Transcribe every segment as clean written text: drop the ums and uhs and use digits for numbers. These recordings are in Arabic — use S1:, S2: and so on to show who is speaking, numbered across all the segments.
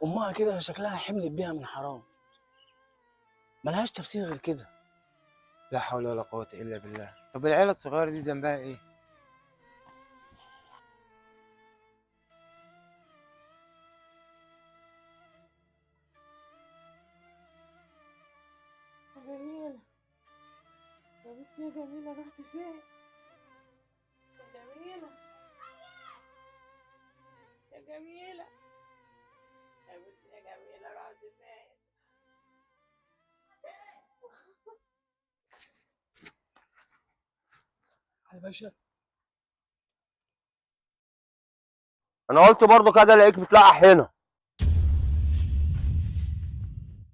S1: امها كده شكلها حملت بيها من حرام، ملهاش تفسير غير كده.
S2: لا حول ولا قوة إلا بالله. طب العيلة الصغيرة دي ذنبها إيه؟
S3: جميلة، يا بنتي يا جميلة رحت فين؟ يا جميلة يا جميلة يا بنتي يا جميلة رحت فين؟
S1: يا باشا
S4: انا قلت برضو كده الاقيك بتلقح هنا.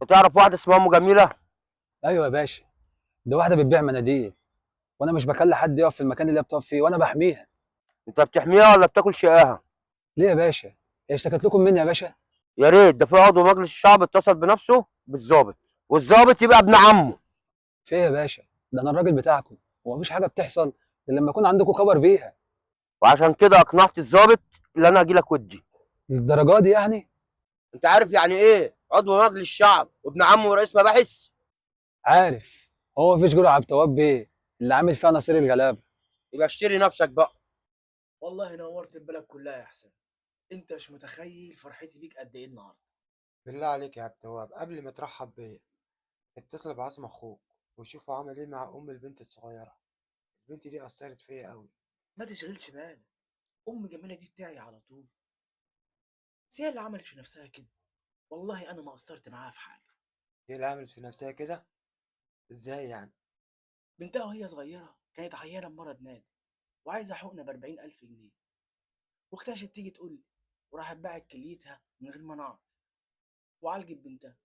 S4: وتعرف واحده اسمها ام جميله؟
S5: ايوه يا باشا، دي واحده بتبيع مناديل، وانا مش بخلي حد يقف في المكان اللي هي بتقف فيه، وانا بحميها.
S4: انت بتحميها ولا بتاكل شقاها؟
S5: ليه يا باشا؟ هي اشتكت لكم مني يا باشا؟
S4: يا ريت، ده في عضو مجلس الشعب اتصل بنفسه بالظابط، والظابط يبقى ابن عمه.
S5: في ايه يا باشا؟ ده انا الراجل بتاعكم، ومفيش حاجه بتحصل الا لما يكون عندكم خبر بيها.
S4: وعشان كده اقنعت الظابط اللي انا اجي لك ودي.
S5: للدرجه دي يعني؟
S4: انت عارف يعني ايه عضو مجلس الشعب وابن عمه ورئيس مباحث؟
S5: عارف. هو مفيش غير عبد التواب بيه اللي عامل فيها نصير الغلابه.
S4: يبقى اشتري نفسك بقى.
S1: والله نورت البلد كلها يا حسين، انت مش متخيل فرحتي بيك قد ايه النهارده.
S2: بالله عليك يا عبد التواب، قبل ما ترحب بيا اتصل بعاصم أخوك وشوفوا عمل إيه مع أم البنت الصغيرة. البنت دي أثرت فيا أوي.
S1: ما تشغلش بالك، ام جميله دي بتاعي على طول، بس هي اللي عملت في نفسها كده. والله انا ما قصرت معاها في حاجه.
S2: هي اللي عملت في نفسها كده؟ إزاي يعني؟
S1: بنتها وهي صغيره كانت عيانه بمرض نادر، وعايزه حقنه ب40,000 جنيه، واختشت تيجي تقول لي، وراحت باعت كليتها من غير ما نعرف، وعالجت بنتها،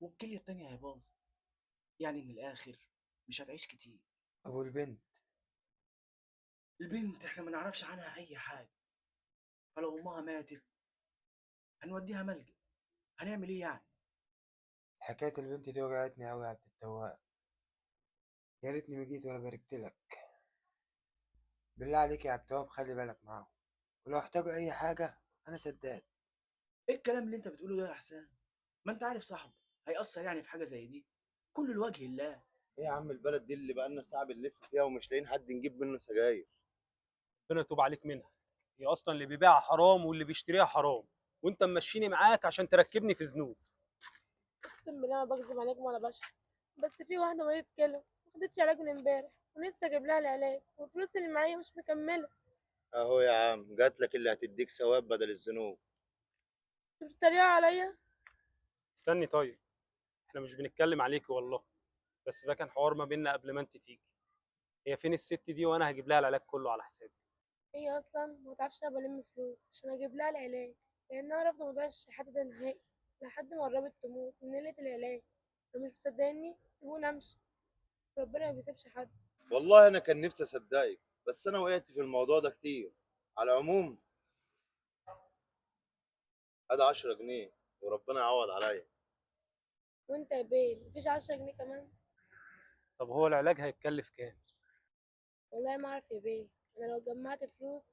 S1: والكليه التانيه هي باظت. يعني من الاخر مش هتعيش كتير.
S2: أبو البنت؟
S1: البنت احنا ما نعرفش عنها اي حاجه، فلو امها ماتت هنوديها ملجأ، هنعمل ايه يعني؟
S2: حكاية البنت دي وجعتني أوي يا عبد التواب. يا ريتني ما جيت ولا باركت لك. بالله عليك يا عبد التواب خلي بالك معاهم، ولو احتاجوا أي حاجة أنا سداد.
S1: ايه الكلام اللي انت بتقوله ده يا حسام؟ ما انت عارف صاحبك هيأثر يعني في حاجه زي دي؟ كله لوجه الله.
S6: ايه يا عم البلد دي اللي بقالنا ساعة بنلف فيها ومش لاقيين حد نجيب منه سجاير؟
S7: ربنا يتوب عليك منها. هي اصلا اللي بيبيعها حرام واللي بيشتريها حرام، وانت ممشيني معاك عشان تركبني في ذنوب.
S3: اقسم بالله ما بكذب عليكم ولا بشحت، بس في واحدة مريضة كلى ما خدتش علاج من امبارح، ونفسي اجيب لها العلاج، والفلوس اللي معايا مش مكملة.
S6: اهو يا عم جات لك اللي هتديك ثواب بدل الذنوب.
S3: انتوا بتتريقوا عليا؟
S7: استني طيب، احنا مش بنتكلم عليكي والله، بس ده كان حوار ما بيننا قبل ما انت تيجي. هي فين الست دي وانا هجيب لها العلاج كله على حسابي.
S3: هي اصلا ما تعرفش انا بلم فلوس عشان اجيب لها العلاج، لانها رافضة موضوع الشحاتة ده نهائي، لحد ما قربت تموت من قلة العلاج. لو مش مصدقني سيبوني امشي، ربنا ما بيسيبش حد.
S6: والله انا كان نفسي اصدقك، بس انا وقعت في الموضوع ده كتير. على العموم ادي 10 جنيه وربنا يعوض عليا.
S3: وانت يا بيه مفيش 10 جنيه كمان؟
S7: طب هو العلاج هيتكلف كام؟
S3: والله ما اعرف يا بيه، انا لو جمعت فلوس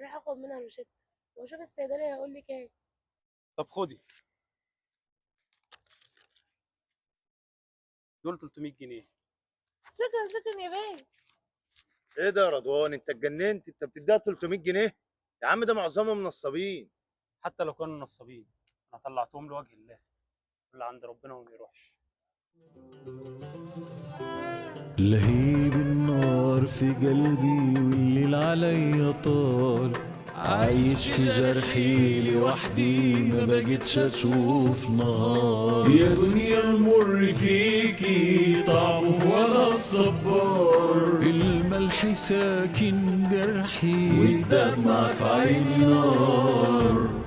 S3: راح اخد منها روشته، واشوف الصيدلي هيقول لي كام.
S7: طب خدي، دول 300 جنيه.
S3: شكرا شكرا يا بيه.
S6: ايه ده يا رضوان، انت اتجننت؟ انت بتديها 300 جنيه؟ يا عم ده معظمهم نصابين.
S7: حتى لو كانوا نصابين انا طلعتهم لوجه الله، اللي عند ربنا وما يروحش.
S8: لهيب النار في قلبي والليل عليا طال، عايش في جرحي لوحدي ما بقتش اشوف نهار. يا دنيا المر فيكي طعمه ولا الصبار، الملح ساكن جرحي والدمع في عيني نار.